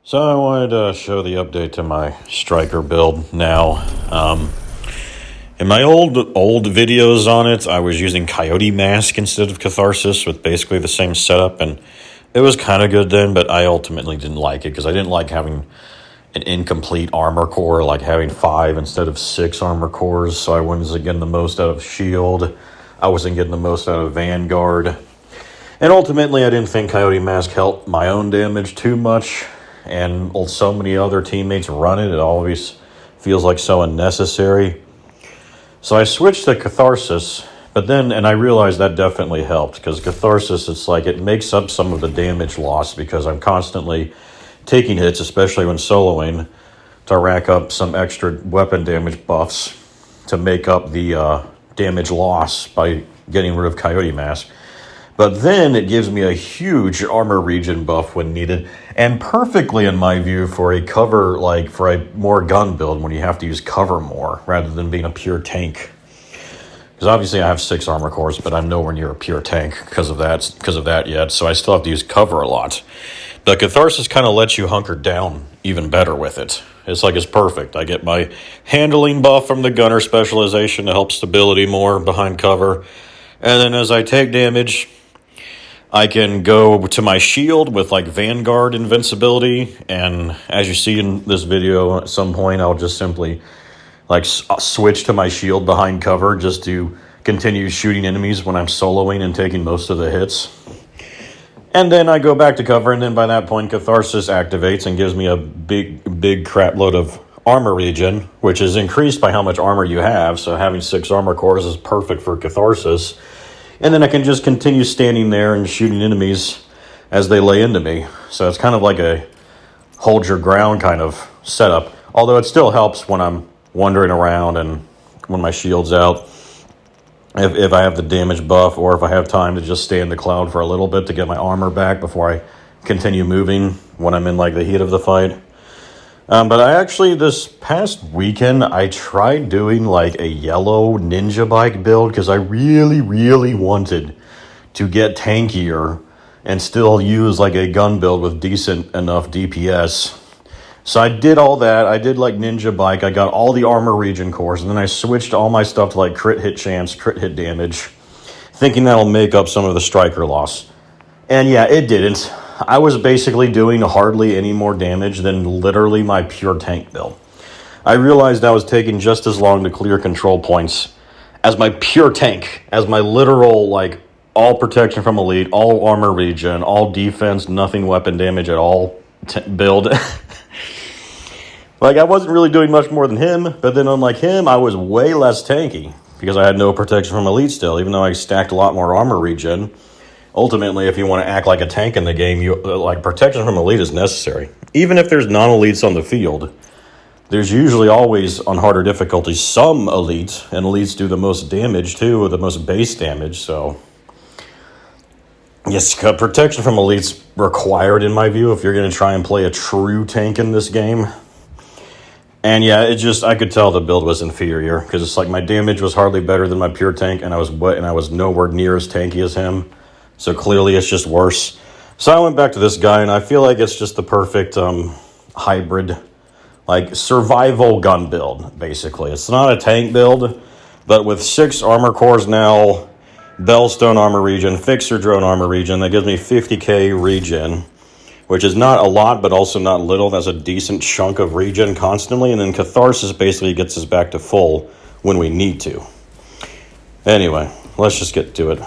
So I wanted to show the update to my striker build now. In my old videos on it, I was using Coyote Mask instead of Catharsis with basically the same setup, and it was kind of good then, but I ultimately didn't like it because I didn't like having an incomplete armor core, like having 5 instead of 6 armor cores, so I wasn't getting the most out of Shield. I wasn't getting the most out of Vanguard. And ultimately, I didn't think Coyote Mask helped my own damage too much, and so many other teammates run it. It always feels like so unnecessary. So I switched to Catharsis, but then, and I realized that definitely helped, because Catharsis, it's like it makes up some of the damage loss, because I'm constantly taking hits, especially when soloing, to rack up some extra weapon damage buffs to make up the damage loss by getting rid of Coyote Mask. But then it gives me a huge armor regen buff when needed, and perfectly in my view for a cover, like for a more gun build when you have to use cover more rather than being a pure tank. Because obviously I have 6 armor cores, but I'm nowhere near a pure tank because of that yet, so I still have to use cover a lot. But Catharsis kind of lets you hunker down even better with it. It's like it's perfect. I get my handling buff from the gunner specialization to help stability more behind cover. And then as I take damage, I can go to my shield with like Vanguard invincibility, and as you see in this video at some point, I'll just simply like switch to my shield behind cover just to continue shooting enemies when I'm soloing and taking most of the hits. And then I go back to cover, and then by that point Catharsis activates and gives me a big crap load of armor regen, which is increased by how much armor you have, so having 6 armor cores is perfect for Catharsis. And then I can just continue standing there and shooting enemies as they lay into me. So it's kind of like a hold your ground kind of setup. Although it still helps when I'm wandering around and when my shield's out. If I have the damage buff, or if I have time to just stay in the cloud for a little bit to get my armor back before I continue moving when I'm in like the heat of the fight. But I actually, this past weekend, I tried doing like a yellow ninja bike build because I really wanted to get tankier and still use like a gun build with decent enough DPS. So I did all that. I did like ninja bike. I got all the armor regen cores, and then I switched all my stuff to like crit hit chance, crit hit damage, thinking that'll make up some of the striker loss. And yeah, it didn't. I was basically doing hardly any more damage than literally my pure tank build. I realized I was taking just as long to clear control points as my pure tank, as my literal, like, all protection from elite, all armor regen, all defense, nothing weapon damage at all build. Like, I wasn't really doing much more than him, but then unlike him, I was way less tanky because I had no protection from elite still, even though I stacked a lot more armor regen. Ultimately, if you want to act like a tank in the game, you like protection from elite is necessary. Even if there's non-elites on the field, there's usually always, on harder difficulties, some elite, and elites do the most damage too, or the most base damage, so yes, protection from elites required in my view if you're going to try and play a true tank in this game. And yeah, I could tell the build was inferior, because it's like my damage was hardly better than my pure tank, and I was nowhere near as tanky as him. So clearly it's just worse. So I went back to this guy, and I feel like it's just the perfect hybrid, like survival gun build, basically. It's not a tank build, but with 6 armor cores now, Bellstone armor regen, Fixer drone armor regen, that gives me 50k regen, which is not a lot, but also not little. That's a decent chunk of regen constantly, and then Catharsis basically gets us back to full when we need to. Anyway, let's just get to it.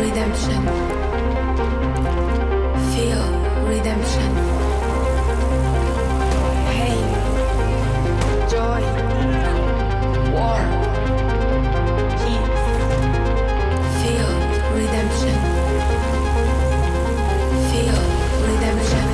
redemption. Feel redemption. Pain, joy, war, peace. Feel redemption. Feel redemption.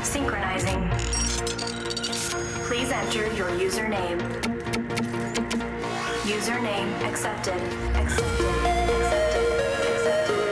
Synchronizing. Please enter your username. Username accepted. Accepted. Accepted. Accepted.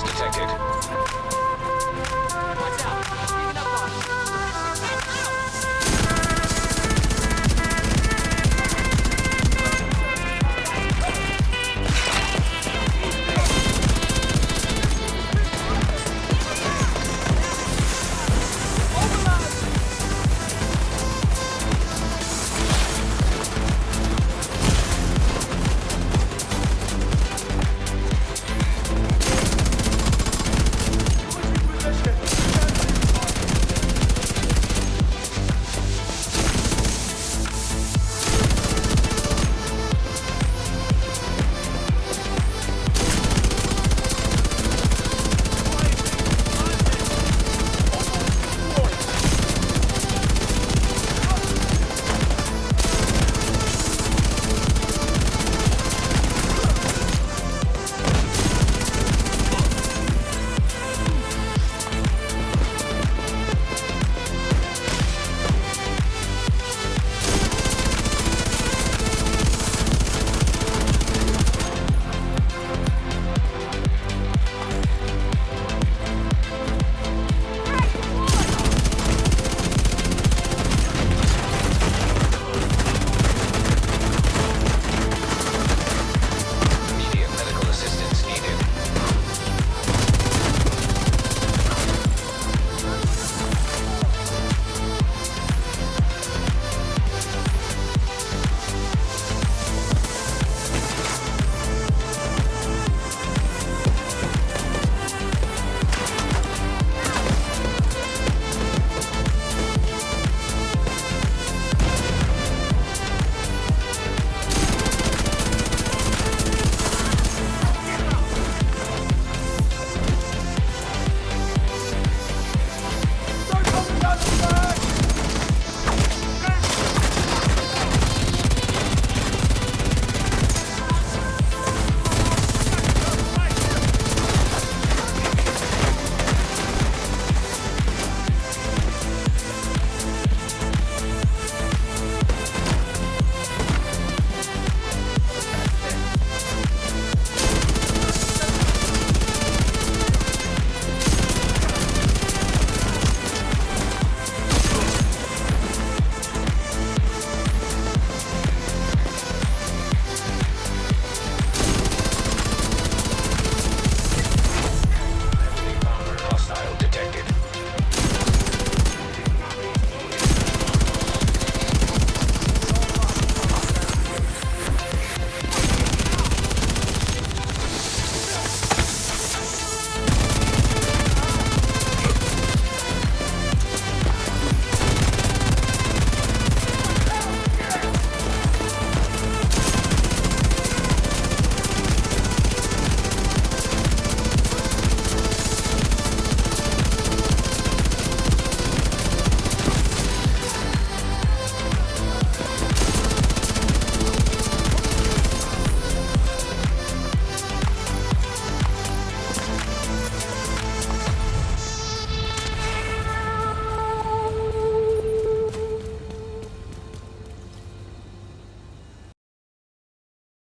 detected.